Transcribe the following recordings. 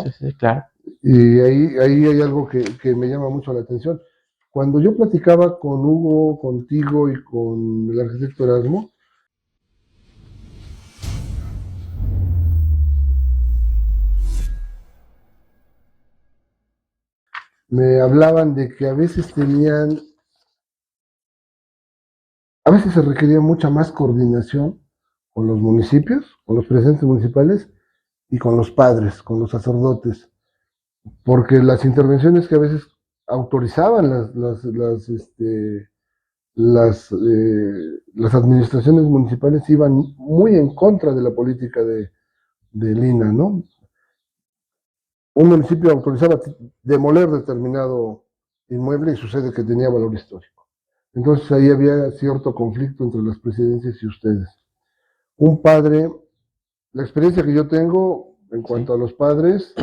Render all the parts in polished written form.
Sí, sí, claro. Y ahí hay algo que me llama mucho la atención. Cuando yo platicaba con Hugo, contigo y con el arquitecto Erasmo, me hablaban de que a veces se requería mucha más coordinación con los municipios, con los presidentes municipales y con los padres, con los sacerdotes, porque las intervenciones que a veces autorizaban las administraciones municipales iban muy en contra de la política de Lina, ¿no? Un municipio autorizaba demoler determinado inmueble y sucede que tenía valor histórico. Entonces ahí había cierto conflicto entre las presidencias y ustedes. Un padre, la experiencia que yo tengo en cuanto Sí. a los padres,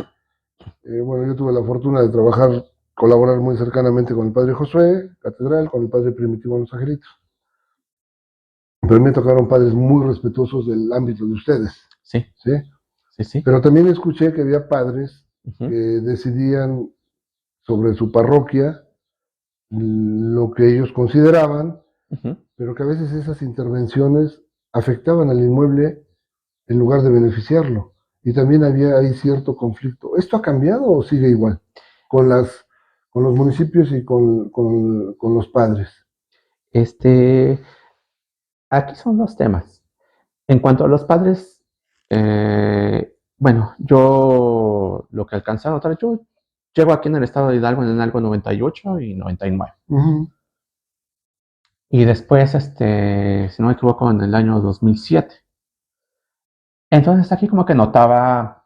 bueno, yo tuve la fortuna de trabajar, colaborar muy cercanamente con el padre Josué, catedral, con el padre Primitivo en Los Angelitos. Pero me tocaron padres muy respetuosos del ámbito de ustedes, Sí, ¿sí? sí, sí. Pero también escuché que había padres que Uh-huh. decidían sobre su parroquia lo que ellos consideraban, Uh-huh. pero que a veces esas intervenciones afectaban al inmueble en lugar de beneficiarlo. Y también había ahí cierto conflicto. ¿Esto ha cambiado o sigue igual con con los municipios y con los padres? Este, Aquí son dos temas. En cuanto a los padres, bueno, yo lo que alcancé a notar, yo llego aquí en el estado de Hidalgo en algo 98 y 99. Uh-huh. Y después, si no me equivoco, en el año 2007. Entonces aquí como que notaba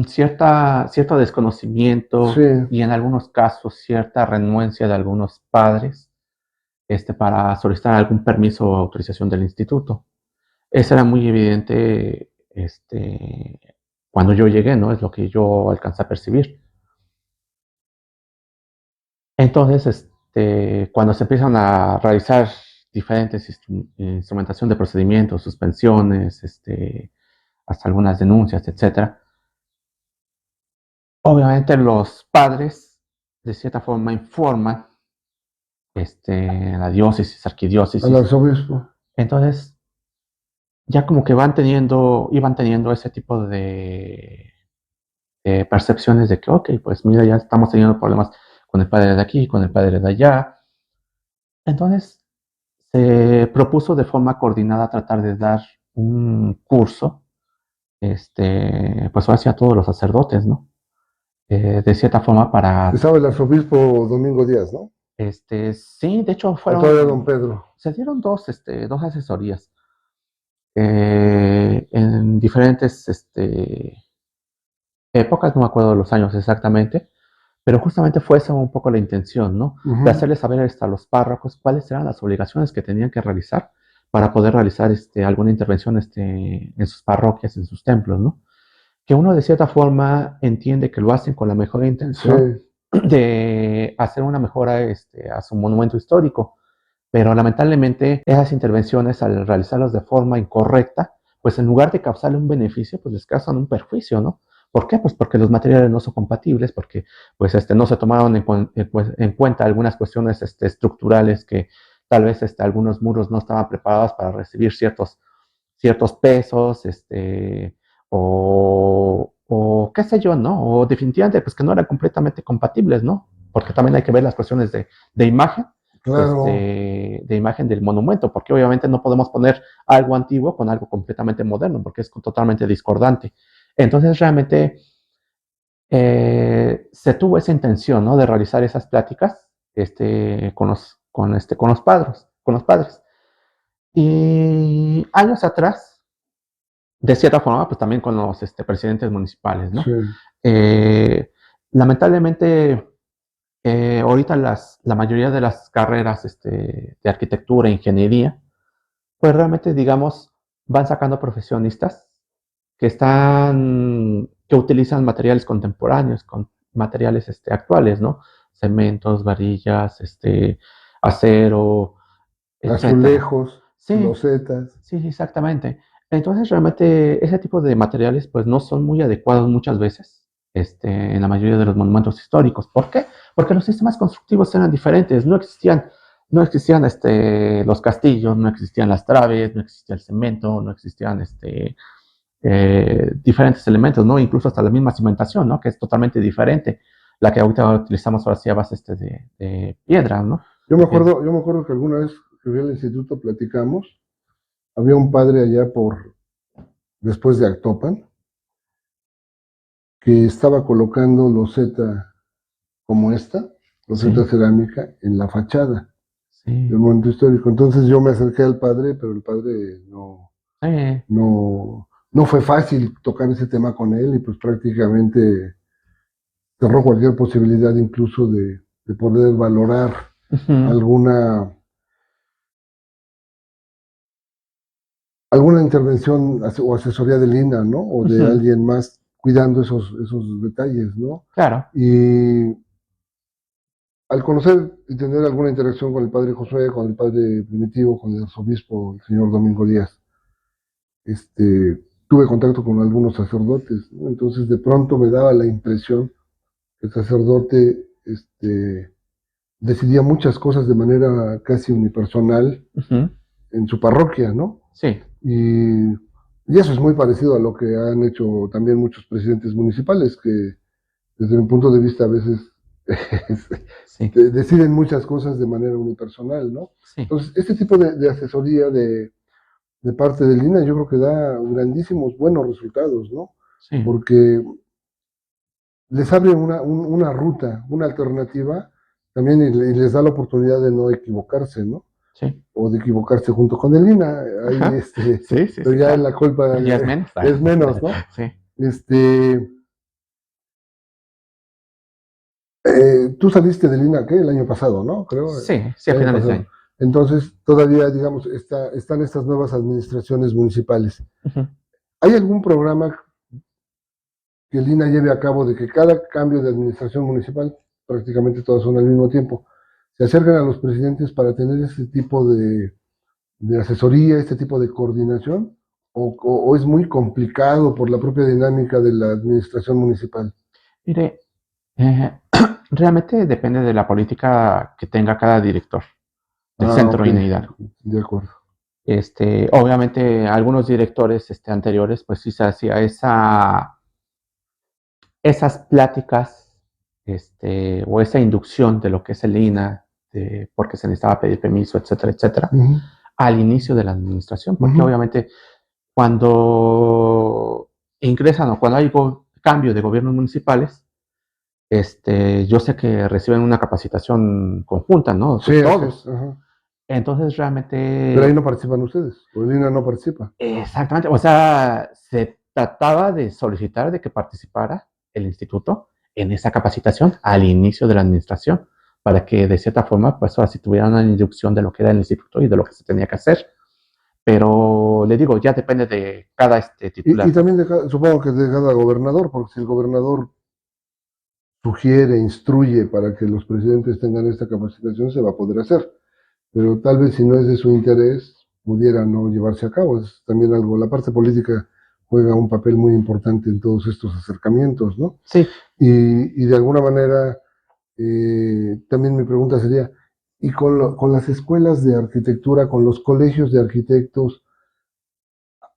cierto Sí, desconocimiento y en algunos casos cierta renuencia de algunos padres para solicitar algún permiso o autorización del instituto. Eso era muy evidente cuando yo llegué, ¿no? Es lo que yo alcancé a percibir. Entonces, cuando se empiezan a realizar diferentes instrumentación de procedimientos, suspensiones, hasta algunas denuncias, etcétera, obviamente los padres de cierta forma informan la diócesis, al arquidiócesis. arzobispo. Entonces, ya como que iban teniendo ese tipo de percepciones de que, ok, pues mira, ya estamos teniendo problemas con el padre de aquí, con el padre de allá. Entonces, se propuso de forma coordinada tratar de dar un curso, pues hacia todos los sacerdotes, ¿no? De cierta forma para, Estaba el arzobispo Domingo Díaz, ¿no? sí, de hecho O todavía don Pedro. se dieron dos asesorías en diferentes, épocas, no me acuerdo los años exactamente, pero justamente fue esa un poco la intención, ¿no? De Uh-huh. hacerles saber a los párrocos cuáles eran las obligaciones que tenían que realizar para poder realizar alguna intervención en sus parroquias, en sus templos, ¿no? Que uno de cierta forma entiende que lo hacen con la mejor Sí, intención de hacer una mejora a su monumento histórico, pero lamentablemente esas intervenciones al realizarlas de forma incorrecta, pues en lugar de causarle un beneficio, pues les causan un perjuicio, ¿no? ¿Por qué? Pues porque los materiales no son compatibles, porque pues no se tomaron en cuenta algunas cuestiones estructurales que tal vez algunos muros no estaban preparados para recibir ciertos pesos, o qué sé yo, ¿no? O definitivamente pues que no eran completamente compatibles, ¿no? Porque también hay que ver las cuestiones de imagen claro. de imagen del monumento, porque obviamente no podemos poner algo antiguo con algo completamente moderno, porque es totalmente discordante. Entonces realmente se tuvo esa intención, ¿no? De realizar esas pláticas con los padres, con los padres. Y años atrás, de cierta forma, pues también con los presidentes municipales, Sí. ¿no? Eh, Lamentablemente, ahorita la mayoría de las carreras de arquitectura e ingeniería, pues realmente, digamos, van sacando profesionistas que utilizan materiales contemporáneos, con materiales actuales, ¿no? Cementos, varillas, acero, etcétera. Azulejos, Sí, losetas. sí, exactamente. Entonces, realmente ese tipo de materiales pues no son muy adecuados muchas veces en la mayoría de los monumentos históricos. ¿Por qué? Porque los sistemas constructivos eran diferentes, no existían los castillos, no existían las traves, no existía el cemento, no existían diferentes elementos, ¿no? Incluso hasta la misma cimentación, ¿no? Que es totalmente diferente. La que ahorita utilizamos ahora sí a base de piedra, ¿no? Yo me De piedra. acuerdo, yo me acuerdo que alguna vez que fui al instituto platicamos, había un padre allá después de Actopan, que estaba colocando loseta como esta, loseta Sí, cerámica, en la fachada del sí, monumento histórico. Entonces yo me acerqué al padre, pero el padre sí. no fue fácil tocar ese tema con él y pues prácticamente cerró cualquier posibilidad incluso de poder valorar Ujú, alguna, alguna intervención o asesoría del INA, ¿no? O de ujú, alguien más cuidando esos detalles, ¿no? claro. Y al conocer y tener alguna interacción con el padre Josué, con el padre Primitivo, con el arzobispo, el señor Domingo Díaz, tuve contacto con algunos sacerdotes, ¿no? Entonces de pronto me daba la impresión que el sacerdote decidía muchas cosas de manera casi unipersonal Ujú, en su parroquia, ¿no? sí, Y, y eso es muy parecido a lo que han hecho también muchos presidentes municipales, que desde mi punto de vista a veces sí, deciden muchas cosas de manera unipersonal, ¿no? sí, Entonces, este tipo de asesoría de parte del INAH yo creo que da grandísimos, buenos resultados, ¿no? sí, Porque les abre una ruta, una alternativa, también y les da la oportunidad de no equivocarse, ¿no? sí. O de equivocarse junto con el INAH, ahí Ajá. Sí, sí, pero sí, ya claro. la culpa Ya es menos. es menos, ¿no? Sí, Este, Tú saliste del INAH, ¿qué? El año pasado, ¿no? Creo, sí, sí, a el año finales de pasado. año. Entonces, todavía, digamos, están estas nuevas administraciones municipales. Ujú. ¿Hay algún programa que el INAH lleve a cabo de que cada cambio de administración municipal, prácticamente todas son al mismo tiempo, se acercan a los presidentes para tener este tipo de asesoría, este tipo de coordinación? ¿O es muy complicado por la propia dinámica de la administración municipal? Mire, eh, realmente depende de la política que tenga cada director del Ah, centro ok, INE Hidalgo. de acuerdo. Obviamente, algunos directores anteriores, pues sí se hacía esas pláticas o esa inducción de lo que es el INA, de por qué se necesitaba pedir permiso, etcétera, etcétera, Ujú, al inicio de la administración, porque ujú. obviamente cuando ingresan o cuando hay cambio de gobiernos municipales, yo sé que reciben una capacitación conjunta, ¿no? Sí, así es. Todos. Ajá. Entonces, Pero ahí no realmente, participan ustedes, o el INAH no participa. exactamente, o sea, se trataba de solicitar de que participara el instituto en esa capacitación al inicio de la administración, para que de cierta forma, pues ahora sí tuvieran una inducción de lo que era el instituto y de lo que se tenía que hacer. Pero le digo, ya depende de cada Y titular. también supongo que de cada gobernador, porque si el gobernador sugiere, instruye para que los presidentes tengan esta capacitación, se va a poder hacer. Pero tal vez si no es de su interés, pudiera no llevarse a cabo. Es también algo, la parte política juega un papel muy importante en todos estos acercamientos, ¿no? Sí, Y de alguna manera, también mi pregunta sería, ¿y con las escuelas de arquitectura, con los colegios de arquitectos,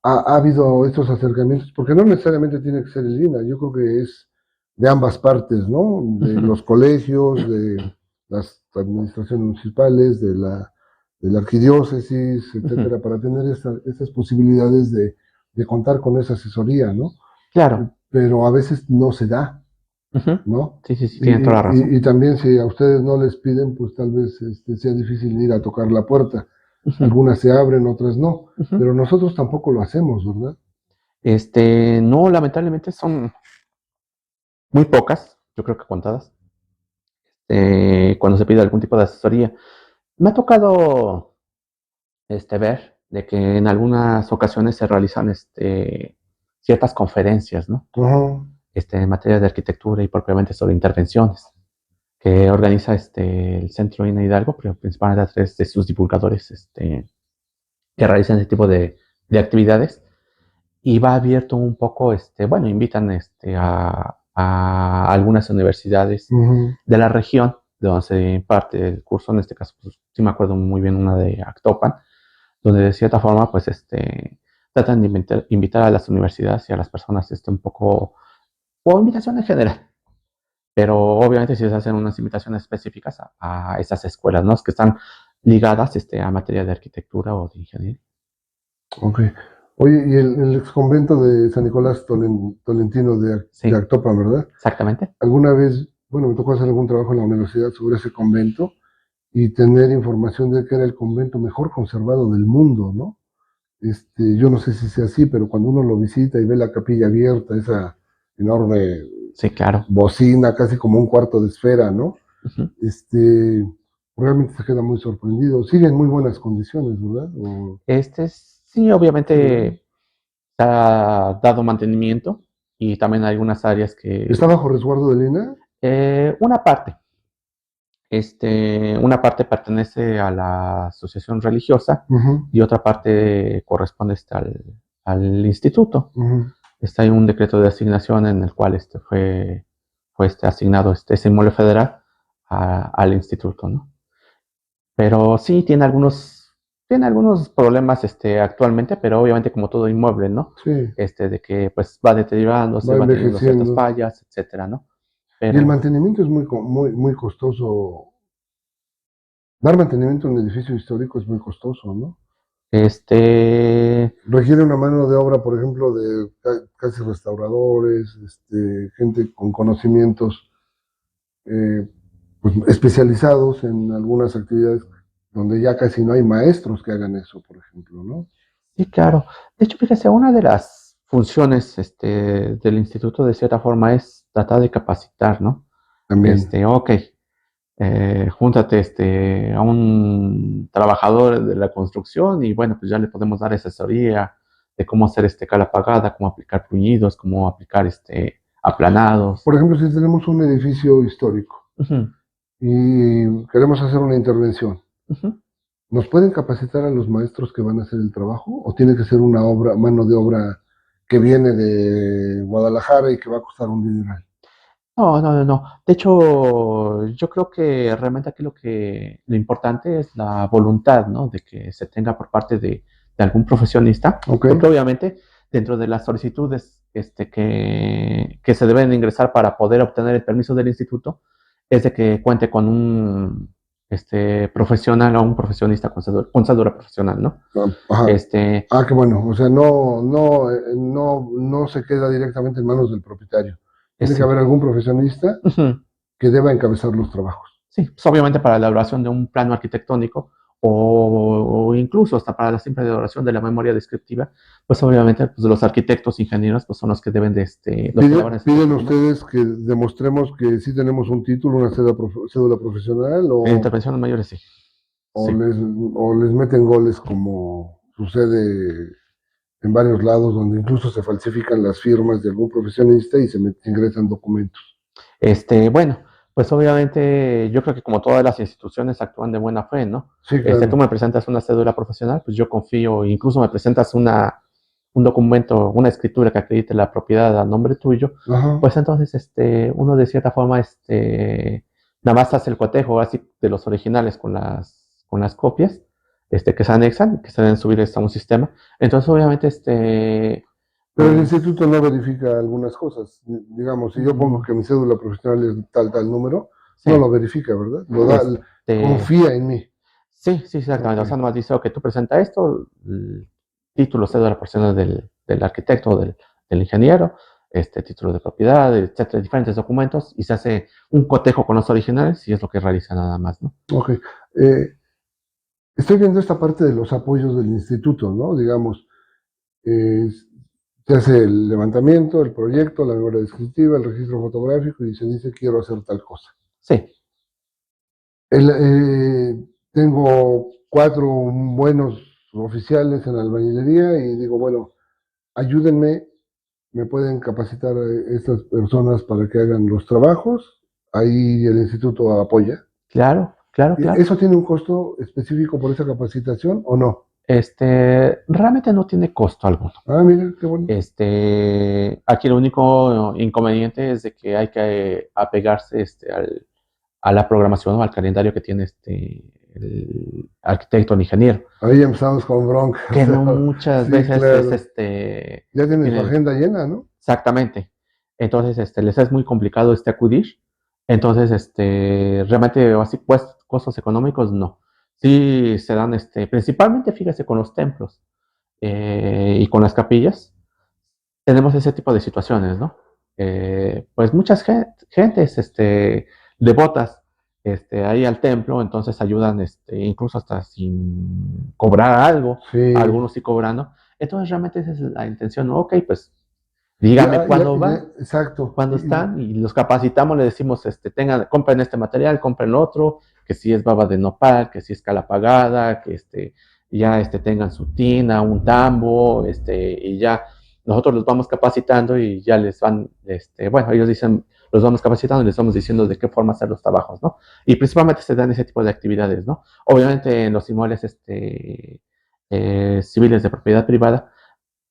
ha habido estos acercamientos? Porque no necesariamente tiene que ser el INAH, yo creo que es de ambas partes, ¿no? De ujú, los colegios, de las administraciones municipales, de la arquidiócesis, ujú, etcétera, para tener estas posibilidades de contar con esa asesoría, ¿no? claro. Pero a veces no se da, Ujú. ¿no? Sí, sí, sí, tiene toda la razón. Y también si a ustedes no les piden, pues tal vez sea difícil ir a tocar la puerta. Ujú, Algunas se abren, otras no, ujú. pero nosotros tampoco lo hacemos, ¿verdad? No, lamentablemente son muy pocas, yo creo que contadas, cuando se pide algún tipo de asesoría. Me ha tocado ver de que en algunas ocasiones se realizan ciertas conferencias, ¿no? Ajá. En materia de arquitectura y propiamente sobre intervenciones, que organiza el Centro INA Hidalgo, pero principalmente a través de sus divulgadores que realizan ese tipo de actividades. y va abierto un poco, bueno, invitan a algunas universidades Ujú. de la región de donde se imparte el curso, en este caso, pues, sí me acuerdo muy bien una de Actopan, donde de cierta forma, pues, tratan de invitar a las universidades y a las personas, un poco, o invitación en general, pero obviamente si se hacen unas invitaciones específicas a esas escuelas, ¿no? Que están ligadas, a materia de arquitectura o de ingeniería. Ok. Oye, y el ex convento de San Nicolás Tolentino de Sí, Actopan, ¿verdad? exactamente. Alguna vez, bueno, me tocó hacer algún trabajo en la universidad sobre ese convento y tener información de que era el convento mejor conservado del mundo, ¿no? Yo no sé si sea así, pero cuando uno lo visita y ve la capilla abierta, esa enorme Sí, claro. bocina, casi como un cuarto de esfera, ¿no? Ujú. Este, realmente se queda muy sorprendido. Sigue en muy buenas condiciones, ¿verdad? Sí, Sí, ¿verdad? obviamente se ha dado mantenimiento y también hay algunas áreas ¿Está que, bajo resguardo de Lina? una parte, una parte pertenece a la asociación religiosa Ujú, y otra parte corresponde al instituto. ujú. Está ahí un decreto de asignación en el cual fue asignado ese inmueble federal al instituto, ¿no? Pero sí tiene algunos problemas actualmente, pero obviamente como todo inmueble, ¿no? Sí, De que pues va deteriorándose, va va teniendo ciertas envejeciendo. fallas, etcétera, ¿no? Y el Pero mantenimiento es muy costoso. Dar mantenimiento a un edificio histórico es muy costoso, ¿no? este, Requiere una mano de obra, por ejemplo, de casi restauradores, gente con conocimientos eh, pues, especializados en algunas actividades donde ya casi no hay maestros que hagan eso, por ejemplo, ¿no? sí, claro. De hecho, fíjese, una de las funciones del instituto de cierta forma es tratar de capacitar, ¿no? También. Ok, júntate a un trabajador de la construcción y bueno, pues ya le podemos dar asesoría de cómo hacer cala pagada, cómo aplicar puñidos, cómo aplicar aplanados. Por ejemplo, si tenemos un edificio histórico Ujú, y queremos hacer una intervención, ujú. ¿nos pueden capacitar a los maestros que van a hacer el trabajo? ¿O tiene que ser una obra, mano de obra que viene de Guadalajara y que va a costar un dineral? No, no, no, no. De hecho, yo creo que realmente aquí lo importante es la voluntad, ¿no? De que se tenga por parte de algún profesionista, Ok, porque obviamente dentro de las solicitudes que se deben ingresar para poder obtener el permiso del instituto, es de que cuente con un profesional o un profesionista con cédula profesional, ¿no? ajá. Este, Ah, qué bueno. O sea, no se queda directamente en manos del propietario. Tiene que sí. haber algún profesionista Ujú. que deba encabezar los trabajos. Sí, pues obviamente para la elaboración de un plano arquitectónico o incluso hasta para la simple elaboración de la memoria descriptiva, pues obviamente pues los arquitectos, ingenieros, pues son los que deben los que elaboran ese Piden documento. ustedes que demostremos que sí tenemos un título, una cédula profesional, En intervenciones mayores, sí. o Sí. les meten goles como sucede en varios lados, donde incluso se falsifican las firmas de algún profesionista y se ingresan documentos. Bueno, pues obviamente yo creo que como todas las instituciones actúan de buena fe, ¿no? Sí, Tú claro. me presentas una cédula profesional, pues yo confío, incluso me presentas un documento, una escritura que acredite la propiedad a nombre tuyo, Ajá. pues entonces uno de cierta forma nada más hace el cotejo así de los originales con las copias que se anexan, que se deben subir a un sistema. Entonces obviamente Pero el pues instituto no verifica algunas cosas. Digamos, si yo pongo mm, que mi cédula profesional es tal número, no sí, lo verifica, ¿verdad? Lo da, este confía en mí. sí, sí, Ok. exactamente. O sea, nomás dice, ok, tú presenta esto, el título, cédula profesional del arquitecto o del ingeniero, título de propiedad, etcétera, diferentes documentos, y se hace un cotejo con los originales y es lo que realiza nada más, ¿no? Ok. Eh, Estoy viendo esta parte de los apoyos del instituto, ¿no? Digamos, eh, se hace el levantamiento, el proyecto, la memoria descriptiva, el registro fotográfico y se dice quiero hacer tal cosa. Sí, Tengo 4 buenos oficiales en albañilería y digo, bueno, ayúdenme, me pueden capacitar a estas personas para que hagan los trabajos. Ahí el instituto apoya. claro, claro, claro. ¿Eso tiene un costo específico por esa capacitación o no? Realmente no tiene costo alguno. Ah, mira, qué bueno. Aquí lo único inconveniente es de que hay que apegarse a la programación o al calendario que tiene el arquitecto o el ingeniero, Ahí empezamos con bronca. O que sea, no muchas sí, veces es claro. Ya tienen su tienen agenda llena, ¿no? exactamente. Entonces, les es muy complicado acudir. Entonces, realmente, así, pues, costos económicos, no. Sí se dan, principalmente, fíjese, con los templos y con las capillas, tenemos ese tipo de situaciones, ¿no? Pues muchas gentes, devotas, ahí al templo, entonces ayudan, incluso hasta sin cobrar algo, Sí. algunos sí cobrando. Entonces, realmente esa es la intención, ¿no? Ok, pues dígame cuándo va, Exacto. cuándo están y los capacitamos, le decimos, tengan, compren este material, compren otro, que si es baba de nopal, que si es cala pagada, que ya tengan su tina, un tambo, y ya nosotros los vamos capacitando y ya les van, bueno, ellos dicen, los vamos capacitando y les vamos diciendo de qué forma hacer los trabajos, ¿no? Y principalmente se dan ese tipo de actividades, ¿no? Obviamente en los inmuebles civiles de propiedad privada,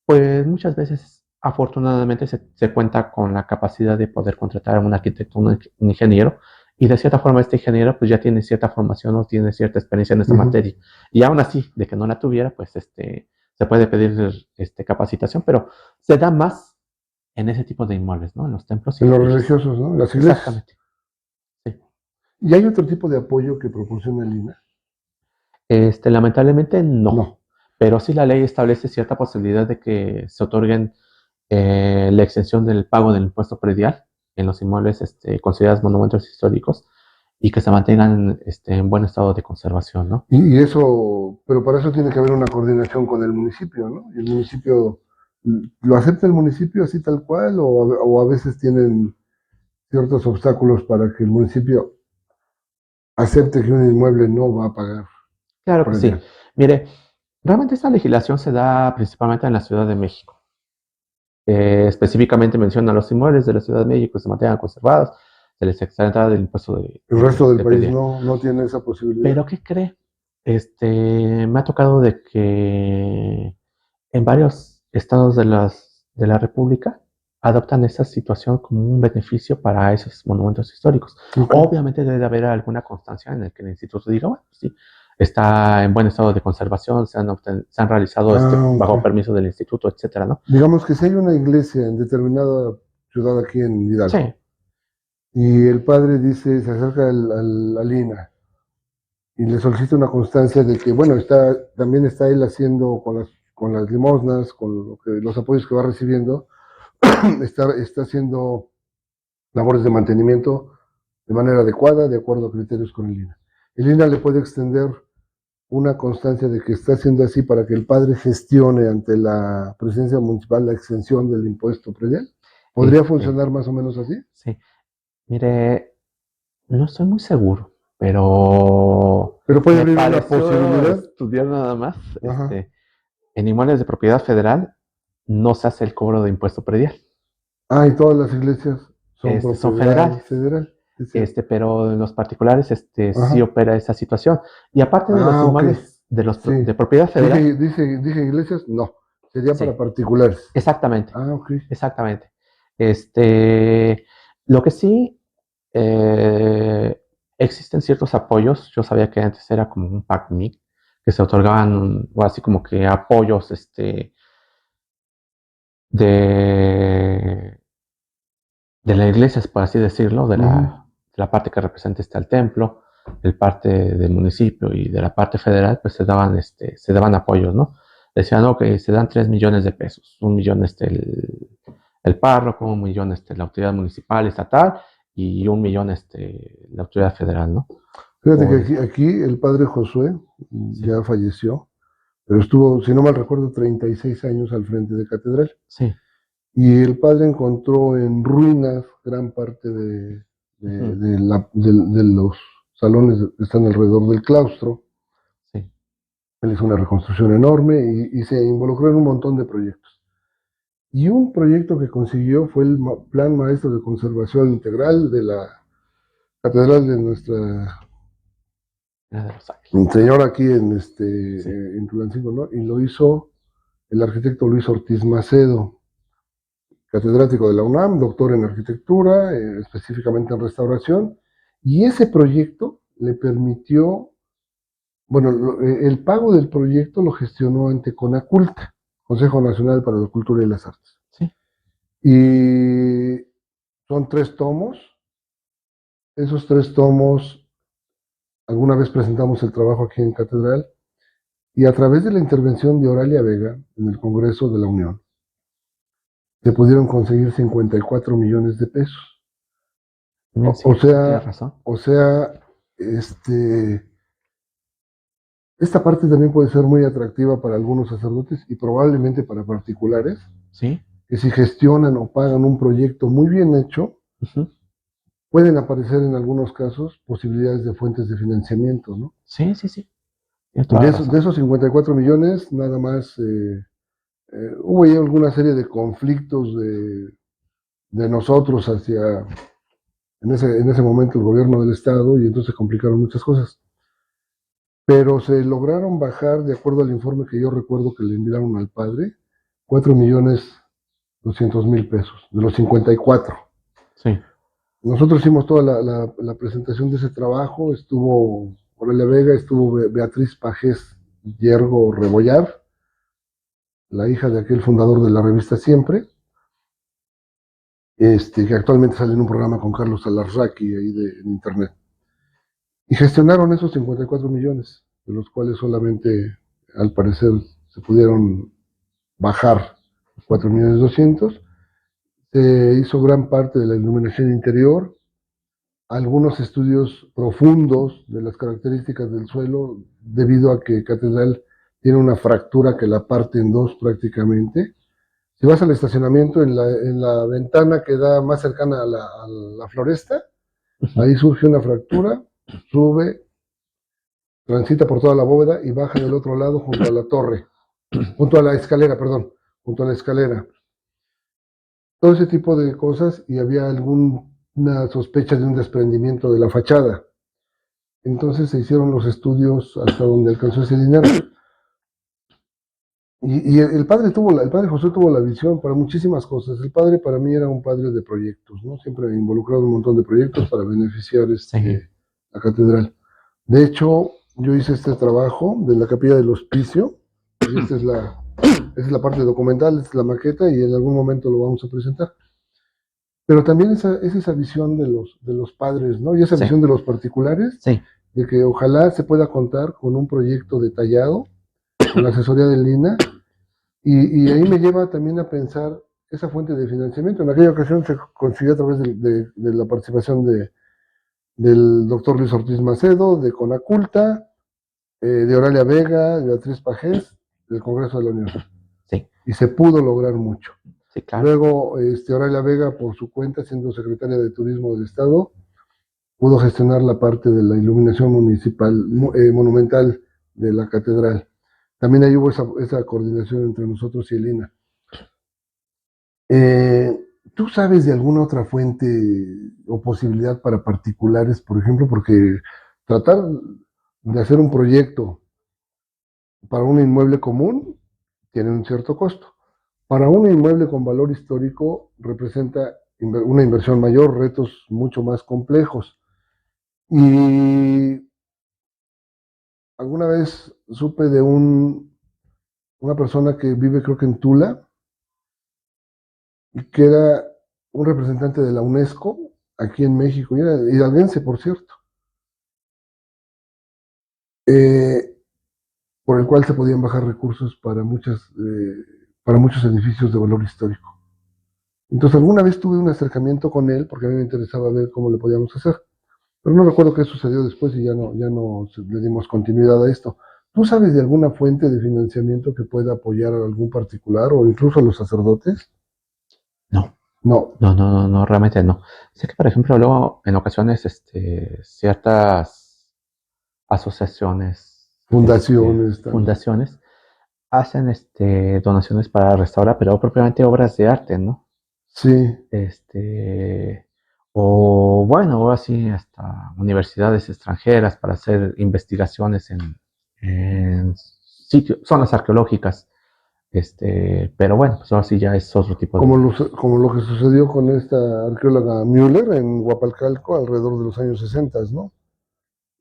pues muchas veces, afortunadamente, se cuenta con la capacidad de poder contratar a un arquitecto, un ingeniero, y de cierta forma este ingeniero pues ya tiene cierta formación o tiene cierta experiencia en esta Ujú. materia. Y aún así, de que no la tuviera, pues se puede pedir capacitación, pero se da más en ese tipo de inmuebles, ¿no? En los templos y En los capillas. religiosos, ¿no? Las iglesias. Exactamente. Sí. ¿Y hay otro tipo de apoyo que proporciona el INAH? Lamentablemente no, No. pero sí la ley establece cierta posibilidad de que se otorguen la exención del pago del impuesto predial en los inmuebles considerados monumentos históricos y que se mantengan en buen estado de conservación, ¿no? Y eso, pero para eso tiene que haber una coordinación con el municipio, ¿no? Y el municipio, ¿lo acepta el municipio así tal cual o a veces tienen ciertos obstáculos para que el municipio acepte que un inmueble no va a pagar Claro que sí. predial? Mire, realmente esta legislación se da principalmente en la Ciudad de México. Específicamente menciona los inmuebles de la Ciudad de México que se mantengan conservados, se les exenta del impuesto El resto del de país predial. no tiene esa posibilidad. Pero ¿qué cree? Me ha tocado de que en varios estados de la República adoptan esa situación como un beneficio para esos monumentos históricos. Ok. Obviamente debe de haber alguna constancia en el que el instituto diga, bueno, sí, está en buen estado de conservación, se han realizado Ah, ok. bajo permiso del instituto, etcétera, ¿no? Digamos que si hay una iglesia en determinada ciudad aquí en Sí, Hidalgo y el padre dice, se acerca al INAH y le solicita una constancia de que, bueno, también está él haciendo con las limosnas, con los apoyos que va recibiendo, está haciendo labores de mantenimiento de manera adecuada, de acuerdo a criterios con el INAH. El INAH le puede extender una constancia de que está haciendo así para que el padre gestione ante la presidencia municipal la exención del impuesto predial. ¿Podría este, funcionar más o menos así? sí. Mire, no estoy muy seguro, pero Pero puede me abrir una pareció posibilidad. estudiar nada más, Ajá. en inmuebles de propiedad federal no se hace el cobro de impuesto predial. Ah, y todas las iglesias son Son propiedad federales, federal, es cierto. pero en los particulares sí Ajá. opera esa situación. Y aparte de los Ah, ok. inmuebles Sí. de propiedad federal, Dije iglesias, no. Sería para sí, particulares. exactamente, Ah, ok. exactamente. Lo que sí, eh, existen ciertos apoyos. Yo sabía que antes era como un PACMI, que se otorgaban, o así como que apoyos, de de la iglesia, por así decirlo, Ujú. de la parte que representa el templo, el parte del municipio y de la parte federal, pues se daban apoyos, ¿no? Decían, ok, se dan 3 millones de pesos, 1 millón el párroco, 1 millón la autoridad municipal, estatal, y 1 millón la autoridad federal, ¿no? Fíjate que Por, aquí el padre Josué sí, ya falleció, pero estuvo, si no mal recuerdo, 36 años al frente de catedral. sí, Y el padre encontró en ruinas gran parte ujú, de los salones que están alrededor del claustro. sí, Él hizo una reconstrucción enorme y se involucró en un montón de proyectos. Y un proyecto que consiguió fue el Plan Maestro de Conservación Integral de la Catedral de nuestra Era de Los Ángeles. un señor aquí Sí. en Tulancingo, ¿no? Y lo hizo el arquitecto Luis Ortiz Macedo, catedrático de la UNAM, doctor en arquitectura, específicamente en restauración, y ese proyecto le permitió, bueno, el pago del proyecto lo gestionó ante Conaculta, Consejo Nacional para la Cultura y las Artes. Sí. Y son 3 tomos. Esos 3 tomos, alguna vez presentamos el trabajo aquí en Catedral, y a través de la intervención de Oralia Vega en el Congreso de la Unión, se pudieron conseguir 54 millones de pesos. Bien, O, o sí, sí, tienes sea, razón. o sea, esta parte también puede ser muy atractiva para algunos sacerdotes y probablemente para particulares, Sí. que si gestionan o pagan un proyecto muy bien hecho, Ujú. pueden aparecer en algunos casos posibilidades de fuentes de financiamiento, ¿no? Sí, sí, sí. Tienes toda De, la eso, de razón. esos 54 millones, nada más hubo ahí alguna serie de conflictos de nosotros hacia, en ese momento, el gobierno del Estado, y entonces se complicaron muchas cosas. Pero se lograron bajar, de acuerdo al informe que yo recuerdo que le enviaron al padre, 4.200.000 pesos, de los 54. Sí. Nosotros hicimos toda la presentación de ese trabajo, estuvo Aurelia Vega, estuvo Beatriz Pajés Yergo Rebollar, la hija de aquel fundador de la revista Siempre, que actualmente sale en un programa con Carlos Alarraqui ahí en internet. Y gestionaron esos 54 millones, de los cuales solamente, al parecer, se pudieron bajar 4.200.000. Se hizo gran parte de la iluminación interior, algunos estudios profundos de las características del suelo, debido a que Catedral tiene una fractura que la parte en dos prácticamente. Si vas al estacionamiento, en la ventana que da más cercana a la floresta, Ujú. ahí surge una fractura, sube, transita por toda la bóveda y baja del otro lado junto a la torre, junto a la escalera, perdón, junto a la escalera. Todo ese tipo de cosas, y había alguna sospecha de un desprendimiento de la fachada. Entonces se hicieron los estudios hasta donde alcanzó ese dinero. Y el padre el padre José tuvo la visión para muchísimas cosas. El padre para mí era un padre de proyectos, ¿no? Siempre involucrado en un montón de proyectos para beneficiar Sí. la catedral. De hecho, yo hice este trabajo de la capilla del hospicio, y esta es la parte documental, esta es la maqueta, y en algún momento lo vamos a presentar. Pero también es esa visión de los padres, ¿no? Y esa Sí. visión de los particulares, Sí. de que ojalá se pueda contar con un proyecto detallado, con la asesoría del Lina, y ahí me lleva también a pensar esa fuente de financiamiento. En aquella ocasión se consiguió a través de la participación del doctor Luis Ortiz Macedo, de Conaculta, de Oralia Vega, de Beatriz Pajés, del Congreso de la Unión. Sí. Y se pudo lograr mucho. Sí, claro. Luego, Oralia Vega, por su cuenta, siendo secretaria de Turismo del Estado, pudo gestionar la parte de la iluminación municipal, monumental de la catedral. También ahí hubo esa coordinación entre nosotros y el INA. ¿Tú sabes de alguna otra fuente o posibilidad para particulares, por ejemplo? Porque tratar de hacer un proyecto para un inmueble común tiene un cierto costo. Para un inmueble con valor histórico representa una inversión mayor, retos mucho más complejos. Y alguna vez supe de una persona que vive, creo que en Tula, y que era un representante de la UNESCO aquí en México, y era hidalguense, por cierto, eh, por el cual se podían bajar recursos para muchos edificios de valor histórico. Entonces alguna vez tuve un acercamiento con él porque a mí me interesaba ver cómo le podíamos hacer, pero no recuerdo qué sucedió después y ya no le dimos continuidad a esto. ¿Tú sabes de alguna fuente de financiamiento que pueda apoyar a algún particular o incluso a los sacerdotes? No. No, No, no, no, no, realmente no. Sé que, por ejemplo, luego en ocasiones, ciertas asociaciones, fundaciones, también. fundaciones, hacen, donaciones para restaurar, pero propiamente obras de arte, ¿no? Sí, Este, o bueno, ahora sí, hasta universidades extranjeras para hacer investigaciones en sitios, zonas arqueológicas. Pero bueno, pues ahora sí ya es otro tipo de... Como lo que sucedió con esta arqueóloga Müller en Huapalcalco alrededor de los años 60, ¿no?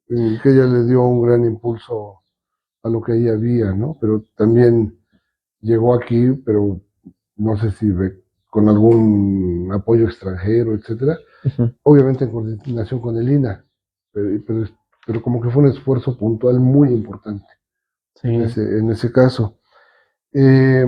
Que ella le dio un gran impulso a lo que ahí había, ¿no? Pero también llegó aquí, pero no sé si con algún apoyo extranjero, etcétera, Ujú. obviamente en coordinación con el INA, pero como que fue un esfuerzo puntual muy importante Sí, en ese caso. Eh,